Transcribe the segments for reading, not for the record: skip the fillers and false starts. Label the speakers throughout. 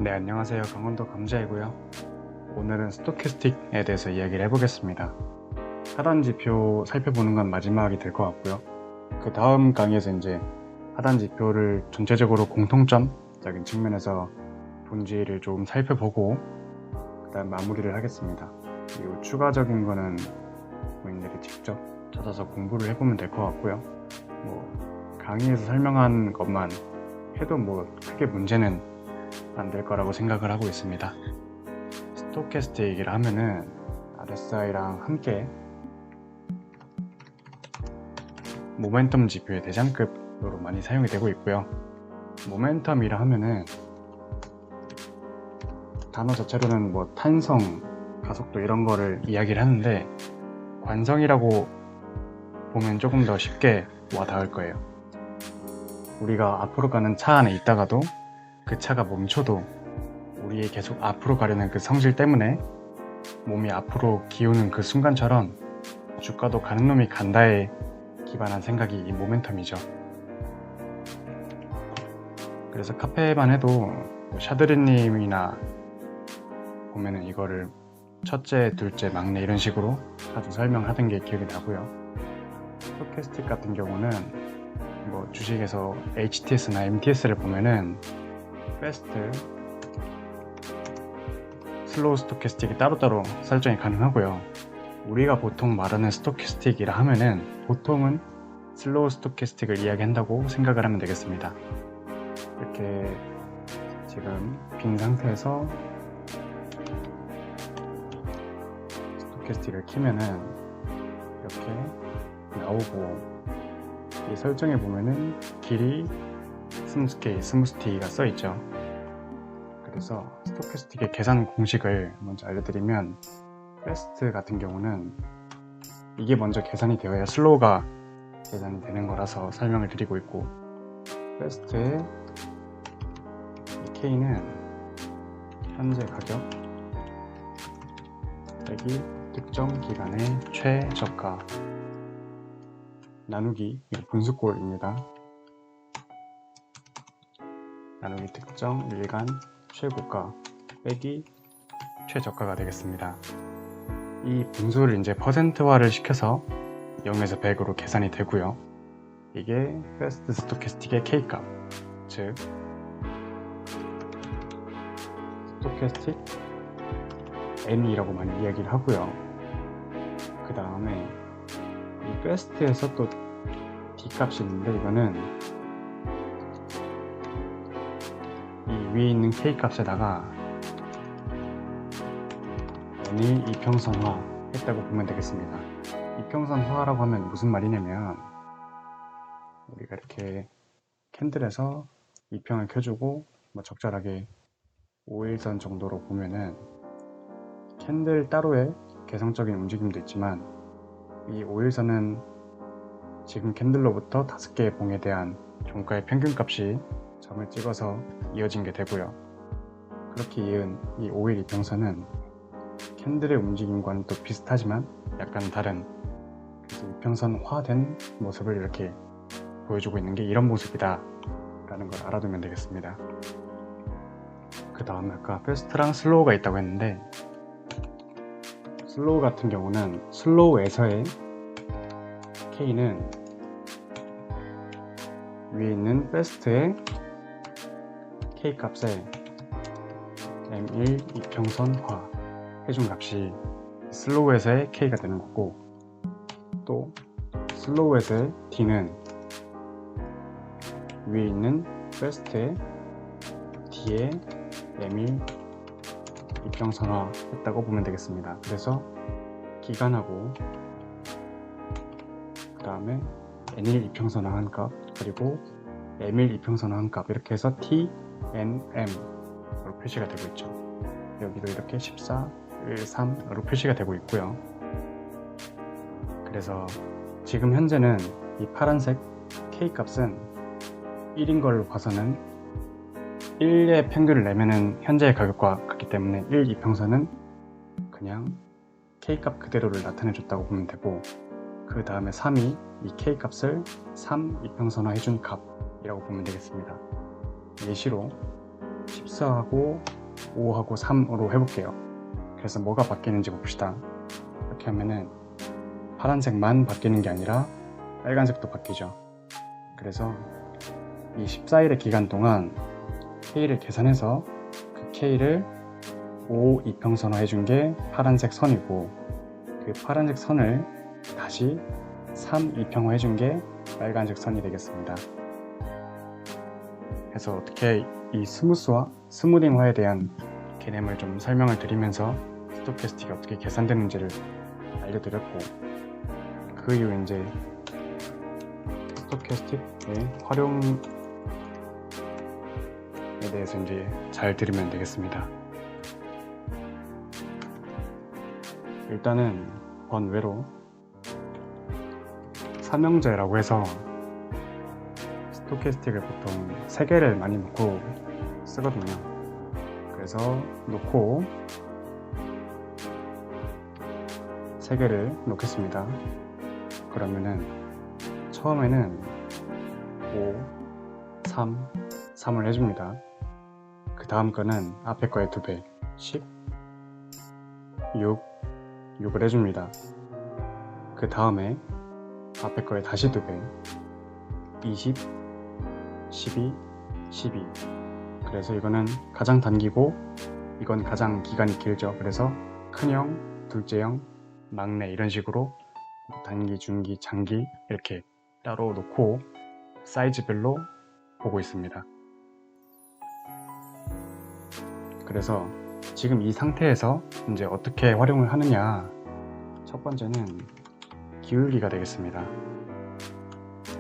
Speaker 1: 네, 안녕하세요. 강원도 감자이고요. 오늘은 스토캐스틱에 대해서 이야기를 해보겠습니다. 하단 지표 살펴보는 건 마지막이 될 것 같고요. 그 다음 강의에서 이제 하단 지표를 전체적으로 공통점적인 측면에서 본질을 좀 살펴보고 그 다음 마무리를 하겠습니다. 그리고 추가적인 거는 본인들이 직접 찾아서 공부를 해보면 될 것 같고요. 강의에서 설명한 것만 해도 크게 문제는 안 될 거라고 생각을 하고 있습니다. 스토캐스틱이라 하면은 RSI랑 함께 모멘텀 지표의 대장급으로 많이 사용이 되고 있고요. 모멘텀이라 하면은 단어 자체로는 탄성, 가속도 이런 거를 이야기를 하는데 관성이라고 보면 조금 더 쉽게 와닿을 거예요. 우리가 앞으로 가는 차 안에 있다가도 그 차가 멈춰도 우리의 계속 앞으로 가려는 그 성질 때문에 몸이 앞으로 기우는 그 순간처럼 주가도 가는 놈이 간다에 기반한 생각이 이 모멘텀이죠. 그래서 카페만 해도 샤드리님이나 보면은 이거를 첫째, 둘째, 막내 이런 식으로 자주 설명하던 게 기억이 나고요. 스토캐스틱 같은 경우는 주식에서 HTS나 MTS를 보면은 패스트, 슬로우 스토캐스틱이 따로따로 설정이 가능하고요. 우리가 보통 말하는 스토캐스틱이라 하면은 보통은 슬로우 스토캐스틱을 이야기한다고 생각을 하면 되겠습니다. 이렇게 지금 빈 상태에서 스토캐스틱을 키면은 이렇게 나오고 이 설정에 보면은 길이 스무스티가 써있죠. 그래서 스토캐스틱의 계산 공식을 먼저 알려드리면 패스트 같은 경우는 이게 먼저 계산이 되어야 슬로우가 계산이 되는 거라서 설명을 드리고 있고, 패스트의 K는 현재 가격 빼기 특정 기간의 최저가 나누기 분수꼴입니다. 나누기 특정 일간 최고가 빼기 최저가가 되겠습니다. 이 분수를 이제 퍼센트화를 시켜서 0에서 100으로 계산이 되고요. 이게 패스트 스토캐스틱의 K값, 즉 스토캐스틱 N이라고 많이 이야기를 하고요. 그 다음에 이 패스트에서 또 D값이 있는데 이거는 이 위에 있는 K값에다가 N을 이평선화 했다고 보면 되겠습니다. 이평선화라고 하면 무슨 말이냐면 우리가 이렇게 캔들에서 이평을 켜주고 적절하게 5일선 정도로 보면은 캔들 따로의 개성적인 움직임도 있지만 이 5일선은 지금 캔들로부터 5개의 봉에 대한 종가의 평균값이 점을 찍어서 이어진 게 되고요. 그렇게 이은 이 5일 이평선은 캔들의 움직임과는 또 비슷하지만 약간 다른 이평선화된 모습을 이렇게 보여주고 있는 게 이런 모습이다 라는 걸 알아두면 되겠습니다. 그 다음에 아까 패스트랑 슬로우가 있다고 했는데 슬로우 같은 경우는 슬로우에서의 K는 위에 있는 패스트의 K값에 M1 이평선화 해준 값이 슬로우에서의 K가 되는 거고, 또 슬로우에서의 D는 위에 있는 패스트의 D에 M1 이평선화 했다고 보면 되겠습니다. 그래서 기간하고 그 다음에 N1 이평선화한 값 그리고 M1 이평선화한 값 이렇게 해서 T, N, M으로 표시가 되고 있죠. 여기도 이렇게 14, 1, 3으로 표시가 되고 있고요. 그래서 지금 현재는 이 파란색 K값은 1인 걸로 봐서는 1의 평균을 내면은 현재의 가격과 같기 때문에 1 이평선은 그냥 K값 그대로를 나타내 줬다고 보면 되고, 그 다음에 3이 이 K값을 3 이평선화 해준 값이라고 보면 되겠습니다. 예시로 14하고 5하고 3으로 해볼게요. 그래서 뭐가 바뀌는지 봅시다. 이렇게 하면은 파란색만 바뀌는 게 아니라 빨간색도 바뀌죠. 그래서 이 14일의 기간 동안 K를 계산해서 그 K를 5 이평선화 해준 게 파란색 선이고, 그 파란색 선을 다시 3 이평화 해준 게 빨간색 선이 되겠습니다. 그래서 어떻게 이 스무딩화에 대한 개념을 좀 설명을 드리면서 스토캐스틱이 어떻게 계산되는지를 알려드렸고, 그 이후 이제 스토캐스틱의 활용에 대해서 이제 잘 들으면 되겠습니다. 일단은 번외로 삼형제라고 해서 스토캐스틱을 보통 3개를 많이 놓고 쓰거든요. 그래서 놓고 3개를 놓겠습니다. 그러면은 처음에는 5, 3을 해줍니다. 그 다음 거는 앞에 거의 2배, 10, 6을 해줍니다. 그 다음에 앞에 거에 다시 2배, 20, 12, 12. 그래서 이거는 가장 단기고 이건 가장 기간이 길죠. 그래서 큰형, 둘째형, 막내 이런 식으로 단기, 중기, 장기 이렇게 따로 놓고 사이즈별로 보고 있습니다. 그래서 지금 이 상태에서 이제 어떻게 활용을 하느냐, 첫 번째는 기울기가 되겠습니다.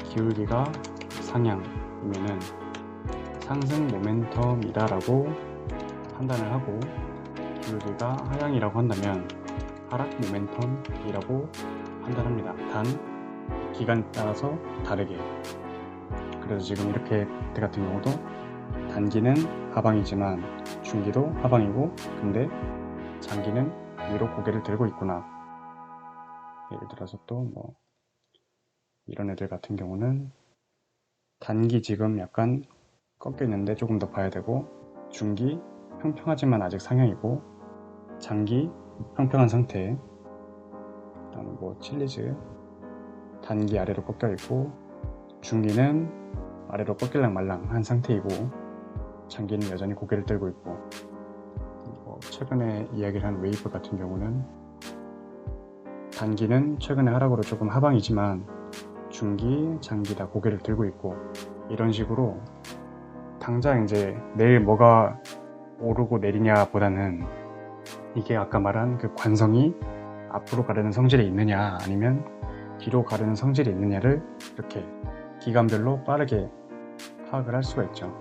Speaker 1: 기울기가 상향이면은 상승 모멘텀이다 라고 판단을 하고, 기울기가 하향이라고 한다면 하락 모멘텀이라고 판단합니다. 단 기간에 따라서 다르게. 그래서 지금 이렇게 때 같은 경우도 단기는 하방이지만 중기도 하방이고, 근데 장기는 위로 고개를 들고 있구나. 예를 들어서 또 뭐 이런 애들 같은 경우는 단기 지금 약간 꺾여 있는데 조금 더 봐야 되고, 중기 평평하지만 아직 상향이고, 장기 평평한 상태. 그다음에 뭐 칠리즈 단기 아래로 꺾여 있고, 중기는 아래로 꺾일랑 말랑한 상태이고, 장기는 여전히 고개를 들고 있고, 최근에 이야기를 한 웨이브 같은 경우는 단기는 최근에 하락으로 조금 하방이지만 중기, 장기 다 고개를 들고 있고, 이런 식으로 당장 이제 내일 뭐가 오르고 내리냐 보다는 이게 아까 말한 그 관성이 앞으로 가려는 성질이 있느냐 아니면 뒤로 가려는 성질이 있느냐를 이렇게 기간별로 빠르게 파악을 할 수가 있죠.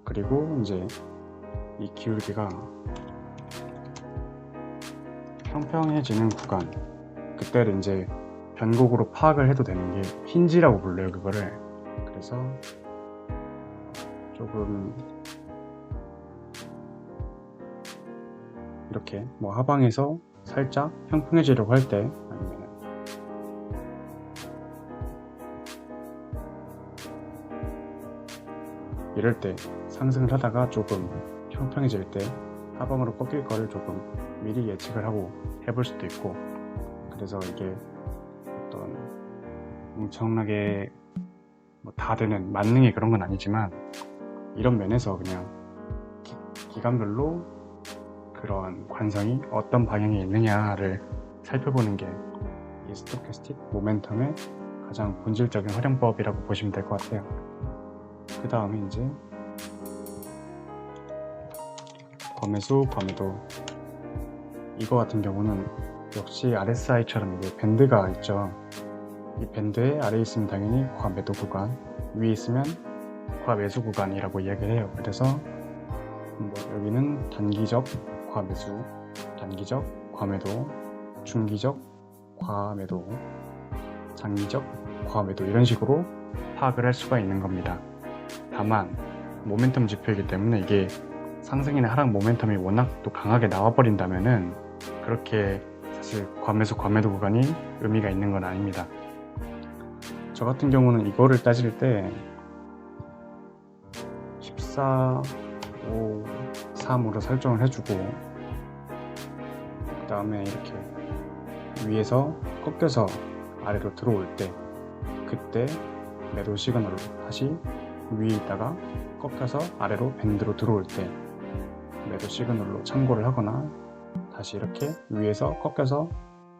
Speaker 1: 그리고 이제 이 기울기가 평평해지는 구간, 그때를 이제 변곡으로 파악을 해도 되는 게 힌지라고 불러요, 그거를. 그래서 조금 이렇게 뭐 하방에서 살짝 평평해지려고 할 때, 아니면 이럴 때 상승을 하다가 조금 평평해질 때 하방으로 꺾일 거를 조금 미리 예측을 하고 해볼 수도 있고, 그래서 이게 어떤 엄청나게 뭐 다 되는 만능의 그런 건 아니지만, 이런 면에서 그냥 기간별로 그런 관성이 어떤 방향에 있느냐를 살펴보는 게 이 스토캐스틱 모멘텀의 가장 본질적인 활용법이라고 보시면 될 것 같아요. 그 다음에 이제 과매수, 과매도. 이거 같은 경우는 역시 RSI처럼 이게 밴드가 있죠. 이 밴드의 아래에 있으면 당연히 과매도 구간, 위에 있으면 과매수 구간이라고 이야기를 해요. 그래서 뭐 여기는 단기적 과매수, 단기적 과매도, 중기적 과매도, 장기적 과매도, 이런 식으로 파악을 할 수가 있는 겁니다. 다만 모멘텀 지표이기 때문에 이게 상승이나 하락 모멘텀이 워낙 또 강하게 나와버린다면은 그렇게 사실 과매수, 과매도 구간이 의미가 있는 건 아닙니다. 저 같은 경우는 이거를 따질 때 14, 5, 3으로 설정을 해주고 그 다음에 이렇게 위에서 꺾여서 아래로 들어올 때 그때 매도 시그널로 다시 위에 있다가 꺾여서 아래로 밴드로 들어올 때 매도 시그널로 참고를 하거나 다시 이렇게 위에서 꺾여서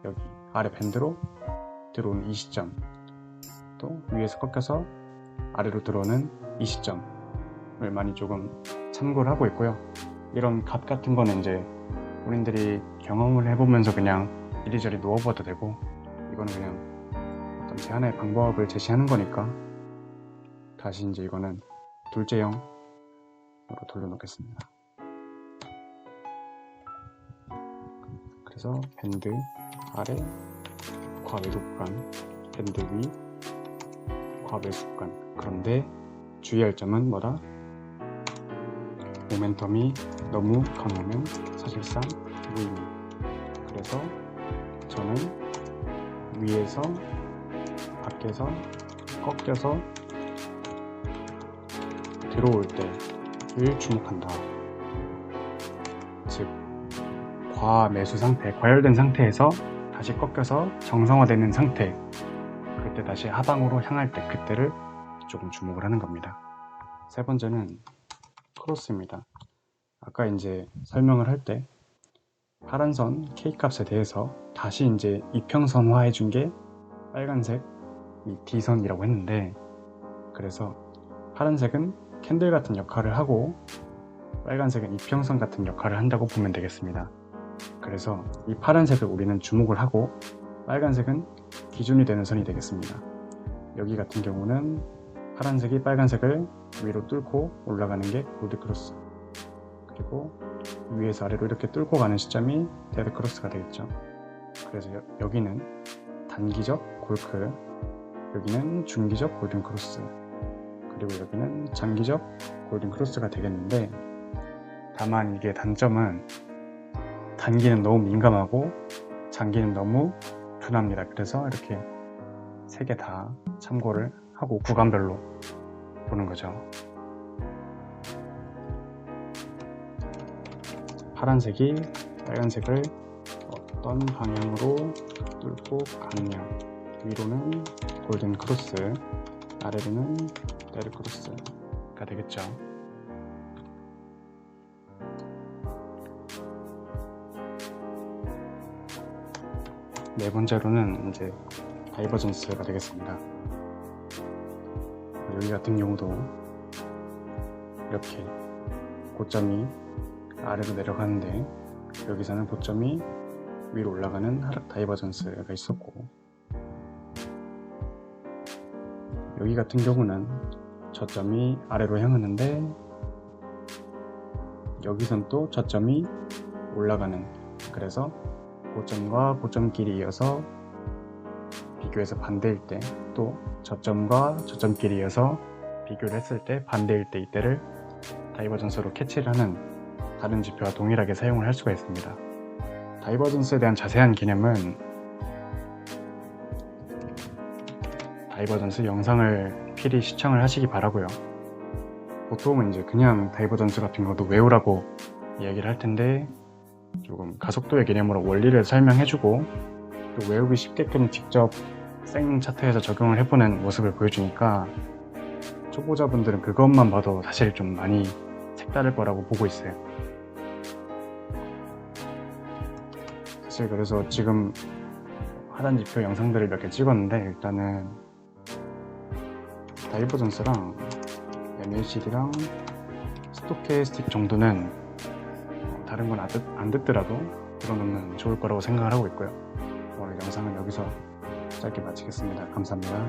Speaker 1: 여기 아래 밴드로 들어오는 이 시점, 또 위에서 꺾여서 아래로 들어오는 이 시점을 많이 조금 참고를 하고 있고요. 이런 값 같은 거는 이제 본인들이 경험을 해보면서 그냥 이리저리 누워봐도 되고, 이거는 그냥 어떤 제 하나의 방법을 제시하는 거니까 다시 이제 이거는 둘째형으로 돌려놓겠습니다. 그래서 밴드 아래 과매도 구간, 밴드 위 과매수 구간. 그런데 주의할 점은 뭐다? 모멘텀이 너무 강하면 사실상 무의미. 그래서 저는 위에서 밖에서 꺾여서 들어올 때를 주목한다. 즉 과매수 상태, 과열된 상태에서 다시 꺾여서 정상화되는 상태, 그때 다시 하방으로 향할 때 그때를 조금 주목을 하는 겁니다. 세 번째는 크로스입니다. 아까 이제 설명을 할 때 파란 선 K값에 대해서 다시 이제 이평선화 해준 게 빨간색 이 D선이라고 했는데, 그래서 파란색은 캔들 같은 역할을 하고 빨간색은 이평선 같은 역할을 한다고 보면 되겠습니다. 그래서 이 파란색을 우리는 주목을 하고 빨간색은 기준이 되는 선이 되겠습니다. 여기 같은 경우는 파란색이 빨간색을 위로 뚫고 올라가는 게 골드 크로스, 그리고 위에서 아래로 이렇게 뚫고 가는 시점이 데드 크로스가 되겠죠. 그래서 여기는 단기적 골크, 여기는 중기적 골든 크로스, 그리고 여기는 장기적 골든 크로스가 되겠는데, 다만 이게 단점은 단기는 너무 민감하고 장기는 너무 둔합니다. 그래서 이렇게 세 개 다 참고를 하고 구간별로 보는 거죠. 파란색이 빨간색을 어떤 방향으로 뚫고 가느냐, 위로는 골든 크로스, 아래로는 데드 크로스가 되겠죠. 네 번째로는 이제 다이버전스가 되겠습니다. 여기 같은 경우도 이렇게 고점이 아래로 내려가는데 여기서는 고점이 위로 올라가는 하락 다이버전스가 있었고, 여기 같은 경우는 저점이 아래로 향하는데 여기선 또 저점이 올라가는, 그래서 고점과 고점끼리 이어서 비교해서 반대일 때, 또 저점과 저점끼리 이어서 비교를 했을 때 반대일 때, 이때를 다이버전스로 캐치를 하는 다른 지표와 동일하게 사용을 할 수가 있습니다. 다이버전스에 대한 자세한 개념은 다이버전스 영상을 필히 시청을 하시기 바라고요. 보통은 이제 그냥 다이버전스 같은 것도 외우라고 이야기를 할 텐데, 조금 가속도의 개념으로 원리를 설명해주고 또 외우기 쉽게끔 직접 생 차트에서 적용을 해보는 모습을 보여주니까 초보자분들은 그것만 봐도 사실 좀 많이 색다를 거라고 보고 있어요. 사실 그래서 지금 하단 지표 영상들을 몇 개 찍었는데, 일단은 다이버전스랑 MACD랑 스토캐스틱 정도는 다른 건 안 듣더라도 들어놓으면 좋을 거라고 생각을 하고 있고요. 오늘 영상은 여기서 짧게 마치겠습니다. 감사합니다.